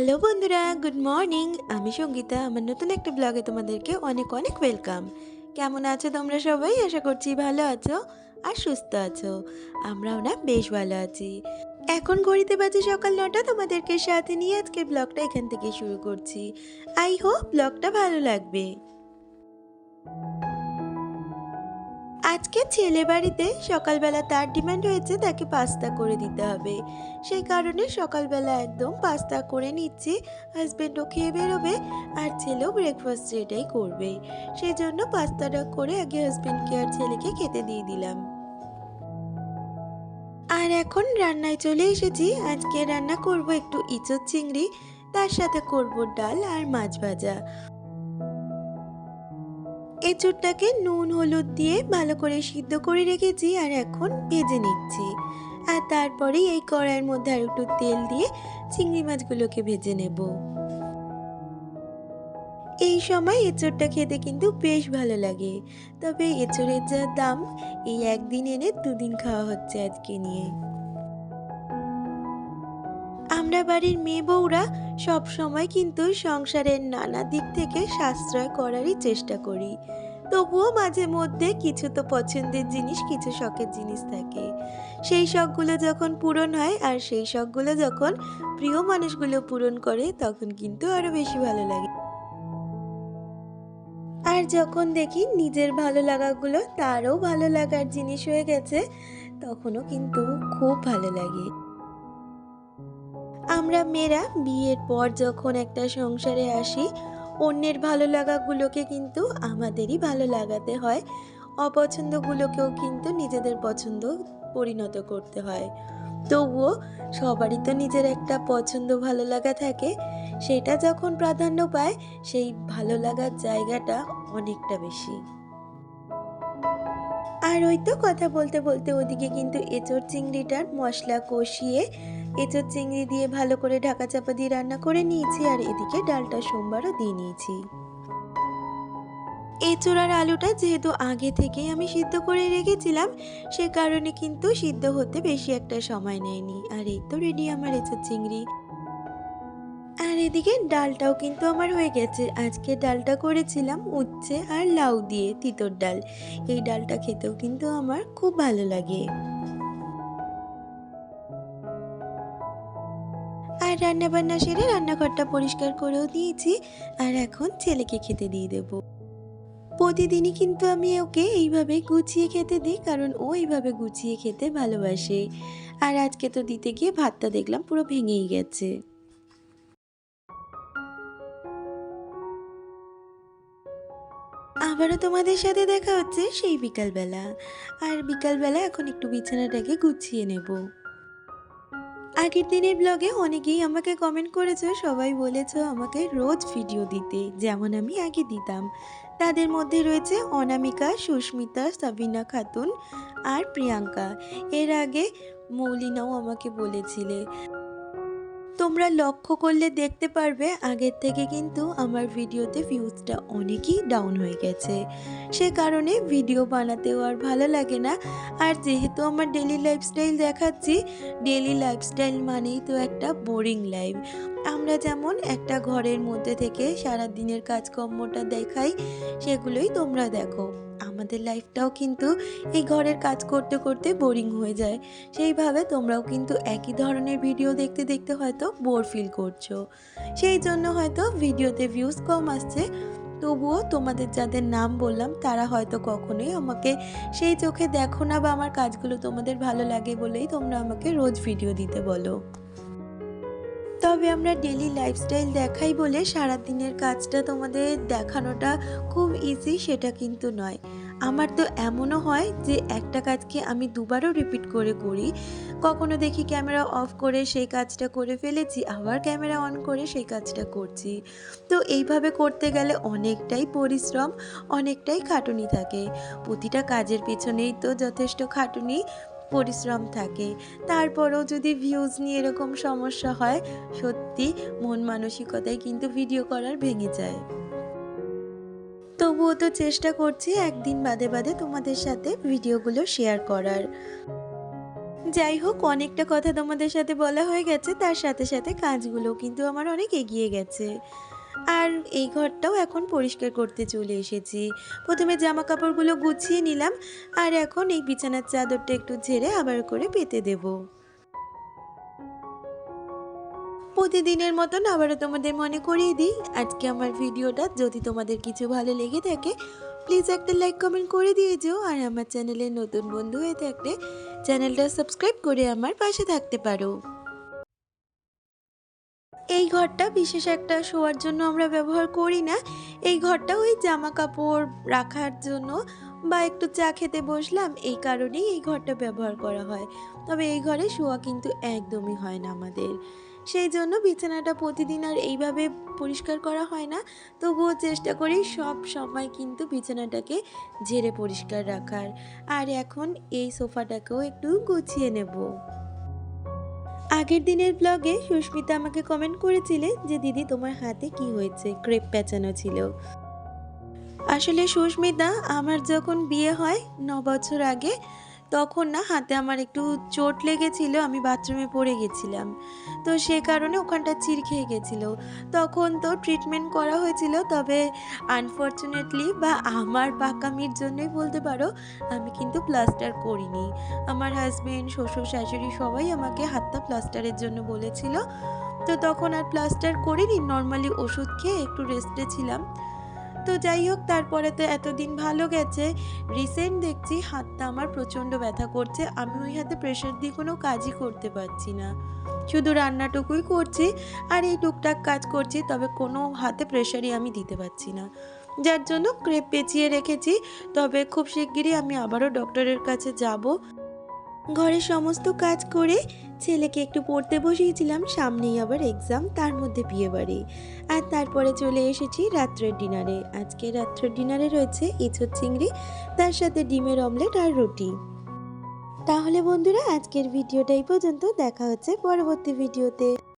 Hello বন্ধুরা, good morning. আমি সঙ্গীতা। আমার নতুন একটা ব্লগে তোমাদেরকে অনেক অনেক ওয়েলকাম। কেমন আছো তোমরা সবাই? আশা করছি ভালো আছো আর সুস্থ আছো। আমরাও না বেশ ভালো আছি। এখন ঘড়িতে বাজে সকাল ৯টা। তোমাদেরকে সাথে নিয়ে আজকে ব্লগটা এখান থেকে শুরু করছি। আই হোপ ব্লগটা ভালো লাগবে। আজকে ছেলে বাড়িতে সকালবেলা তার ডিমান্ড হয়েছে তাকে পাস্তা করে দিতে হবে। সেই কারণে সকালবেলা একদম পাস্তা করে নিচ্ছি। হাজবেন্ডও খেয়ে বেরোবে আর ছেলেও ব্রেকফাস্ট এটাই করবে। সেই জন্য পাস্তাটা করে আগে হাজবেন্ডকে আর ছেলেকে খেতে দিয়ে দিলাম। আর এখন রান্নায় চলে এসেছি। আজকে রান্না করব একটু ইঁচড় চিংড়ি, তার সাথে করব ডাল আর মাছ ভাজা। এঁচোড়টাকে নুন হলুদ দিয়ে ভালো করে সিদ্ধ করে রেখেছি আর এখন ভেজে নিচ্ছি। আর তারপরেই এই কড়াইয়ের মধ্যে আর একটু তেল দিয়ে চিংড়ি মাছগুলোকে ভেজে নেব। এই সময় এঁচোড়টা খেতে কিন্তু বেশ ভালো লাগে। তবে এঁচোড়ের যা দাম, এই একদিন এনে দুদিন খাওয়া হচ্ছে আজকে নিয়ে। আমরা বাড়ির মেয়ে বউরা সব সময় কিন্তু সংসারের নানা দিক থেকে সাশ্রয় করারই চেষ্টা করি। তবুও মাঝে মধ্যে কিছু তো পছন্দের জিনিস, কিছু শখের জিনিস থাকে। সেই শখগুলো যখন পূরণ হয় আর সেই শখগুলো যখন প্রিয় মানুষগুলো পূরণ করে তখন কিন্তু আরো বেশি ভালো লাগে। আর যখন দেখি নিজের ভালো লাগাগুলো তারও ভালো লাগার জিনিস হয়ে গেছে, তখনও কিন্তু খুব ভালো লাগে। আমরা মেয়েরা বিয়ের পর যখন একটা সংসারে আসি, অন্যের ভালো লাগাগুলোকে কিন্তু আমাদেরই ভালো লাগাতে হয়। অপছন্দগুলোকেও কিন্তু নিজেদের পছন্দ পরিণত করতে হয়। তবুও সবারই তো নিজের একটা পছন্দ ভালো লাগা থাকে। সেটা যখন প্রাধান্য পায়, সেই ভালো লাগার জায়গাটা অনেকটা বেশি। আর ওই তো কথা বলতে বলতে ওদিকে কিন্তু এঁচোড় চিংড়িটার মশলা কষিয়ে এঁচোড় চিংড়ি দিয়ে ভালো করে ঢাকা চাপা দিয়ে রান্না করে নিয়েছি আর এদিকে ডালটা সোমবারও দিয়ে নিয়েছি। এঁচোড় আর আলুটা যেহেতু আগে থেকেই আমি সিদ্ধ করে রেখেছিলাম, সে কারণে কিন্তু সিদ্ধ হতে বেশি একটা সময় নেয়নি। আর এই তো রেডি আমার এঁচোড় চিংড়ি। আর এদিকে ডালটাও কিন্তু আমার হয়ে গেছে। আজকে ডালটা করেছিলাম উচ্ছে আর লাউ দিয়ে, তিতর ডাল। এই ডালটা খেতেও কিন্তু আমার খুব ভালো লাগে। আর রান্নাবান্না সেরে রান্নাঘরটা পরিষ্কার করেও দিয়েছি। আর এখন ছেলেকে খেতে দিয়ে দেব। প্রতিদিনই কিন্তু আমি ওকে এইভাবে গুছিয়ে খেতে দিই, কারণ ও এইভাবে গুছিয়ে খেতে ভালোবাসে। আর আজকে তো দিতে গিয়ে ভাতটা দেখলাম পুরো ভেঙেই গেছে। আবারও তোমাদের সাথে দেখা হচ্ছে সেই বিকালবেলা। আর বিকালবেলা এখন একটু বিছানাটাকে গুছিয়ে নেব। আগের দিনের ব্লগে অনেকেই আমাকে কমেন্ট করেছো, সবাই বলেছো আমাকে রোজ ভিডিও দিতে যেমন আমি আগে দিতাম। তাদের মধ্যে রয়েছে অনামিকা, সুস্মিতা, সাবিনা খাতুন আর প্রিয়াঙ্কা। এর আগে মৌলিনাও আমাকে বলেছিলে। তোমরা লক্ষ্য করলে দেখতে পারবে আগের থেকে কিন্তু আমার ভিডিওতে ভিউজটা অনেকই ডাউন হয়ে গেছে। সে কারণে ভিডিও বানাতেও আর ভালো লাগে না। আর যেহেতু আমার ডেলি লাইফস্টাইল দেখাচ্ছি, ডেলি লাইফস্টাইল মানেই তো একটা বোরিং লাইফ। আমরা যেমন একটা ঘরের মধ্যে থেকে সারা দিনের কাজকর্মটা দেখাই, সেগুলোই তোমরা দেখো। আমাদের লাইফটাও কিন্তু এই ঘরের কাজ করতে করতে বোরিং হয়ে যায়। সেইভাবে তোমরাও কিন্তু একই ধরনের ভিডিও দেখতে দেখতে হয়তো বোর ফিল করছো। সেই জন্য হয়তো ভিডিওতে ভিউজ কম আসছে। তবুও তোমাদের যাদের নাম বললাম তারা হয়তো কখনোই আমাকে সেই চোখে দেখো না, বা আমার কাজগুলো তোমাদের ভালো লাগে বলেই তোমরা আমাকে রোজ ভিডিও দিতে বলো। তবে আমরা ডেলি লাইফস্টাইল দেখাই বলে সারাদিনের কাজটা তোমাদের দেখানোটা খুব ইজি সেটা কিন্তু নয়। আমার তো এমনও হয় যে একটা কাজকে আমি দুবারও রিপিট করে করি। কখনো দেখি ক্যামেরা অফ করে সেই কাজটা করে ফেলেছি, আবার ক্যামেরা অন করে সেই কাজটা করছি। তো এইভাবে করতে গেলে অনেকটাই পরিশ্রম, অনেকটাই খাটুনি থাকে। প্রতিটা কাজের পেছনেই তো যথেষ্ট খাটুনি, পরিশ্রম থাকে। তারপরেও যদি ভিউজ নিয়ে এরকম সমস্যা হয়, সত্যি মন মানসিকতায় কিন্তু ভিডিও করার ভেঙে যায়। তবুও তো চেষ্টা করছি একদিন বাদে বাদে তোমাদের সাথে ভিডিওগুলো শেয়ার করার। যাই হোক, অনেকটা কথা তোমাদের সাথে বলা হয়ে গেছে, তার সাথে সাথে কাজগুলোও কিন্তু আমার অনেক এগিয়ে গেছে। আর এই ঘরটাও এখন পরিষ্কার করতে চলে এসেছি। প্রথমে জামা কাপড়গুলো গুছিয়ে নিলাম, আর এখন এই বিছানার চাদরটা একটু ঝেড়ে আবার করে পেতে দেব। প্রতিদিনের মতন আবারও তোমাদের মনে করিয়ে দিই, আজকে আমার ভিডিওটা যদি তোমাদের কিছু ভালো লেগে থাকে প্লিজ একটা লাইক কমেন্ট করে দিয়ে যেও। আর আমার চ্যানেলের নতুন বন্ধু হয়ে থাকলে চ্যানেলটা সাবস্ক্রাইব করে আমার পাশে থাকতে পারো। এই ঘরটা বিশেষ একটা শোয়ার জন্য আমরা ব্যবহার করি না। এই ঘরটা ওই জামা কাপড় রাখার জন্য বা একটু চা খেতে বসলাম, এই কারণেই এই ঘরটা ব্যবহার করা হয়। তবে এই ঘরে শোয়া কিন্তু একদমই হয় না আমাদের। সেই জন্য বিছানাটা প্রতিদিন আর এইভাবে পরিষ্কার করা হয় না। তবুও চেষ্টা করি সব সময় কিন্তু বিছানাটাকে ঝেড়ে পরিষ্কার রাখার। আর এখন এই সোফাটাকেও একটু গুছিয়ে নেব। আগের দিনের ব্লগে সুস্মিতা আমাকে কমেন্ট করেছিলে যে দিদি তোমার হাতে কি হয়েছে, ক্রেপ পেঁচানো ছিল। আসলে সুস্মিতা, আমার যখন বিয়ে হয় ৯ বছর আগে, তখন না হাতে আমার একটু চোট লেগেছিল, আমি বাথরুমে পড়ে গেছিলাম। তো সে কারণে ওখানটা চির খেয়ে গেছিল। তখন তো ট্রিটমেন্ট করা হয়েছিল, তবে আনফর্চুনেটলি বা আমার পাকামির জন্যই বলতে পারো, আমি কিন্তু প্লাস্টার করিনি। আমার হাজবেন্ড, শ্বশুর শাশুড়ি সবাই আমাকে হাতটা প্লাস্টারের জন্য বলেছিল। তো তখন আর প্লাস্টার করিনি, নর্মালি ওষুধ খেয়ে একটু রেস্টে ছিলাম। তো যাই হোক, তারপরে তো এতদিন ভালো গেছে। রিসেন্ট দেখছি হাতটা আমার প্রচণ্ড ব্যথা করছে, আমি ওই হাতে প্রেশার দিয়ে কোনো কাজই করতে পারছি না। শুধু রান্নাটুকুই করছি আর এই টুকটাক কাজ করছি, তবে কোনো হাতে প্রেশারই আমি দিতে পারছি না, যার জন্য ক্রেপ পেঁচিয়ে রেখেছি। তবে খুব শিগগিরই আমি আবারও ডক্টরের কাছে যাব। ঘরের সমস্ত কাজ করে ছেলেকে একটু পড়তে বসিয়েছিলাম, সামনেই আবার এক্সাম, তার মধ্যে বিয়েবাড়ি। আর তারপরে চলে এসেছি রাত্রের ডিনারে। আজকে রাত্রের ডিনারে রয়েছে এঁচোড় চিংড়ি, তার সাথে ডিমের অমলেট আর রুটি। তাহলে বন্ধুরা, আজকের ভিডিওটা এই পর্যন্ত। দেখা হচ্ছে পরবর্তী ভিডিওতে।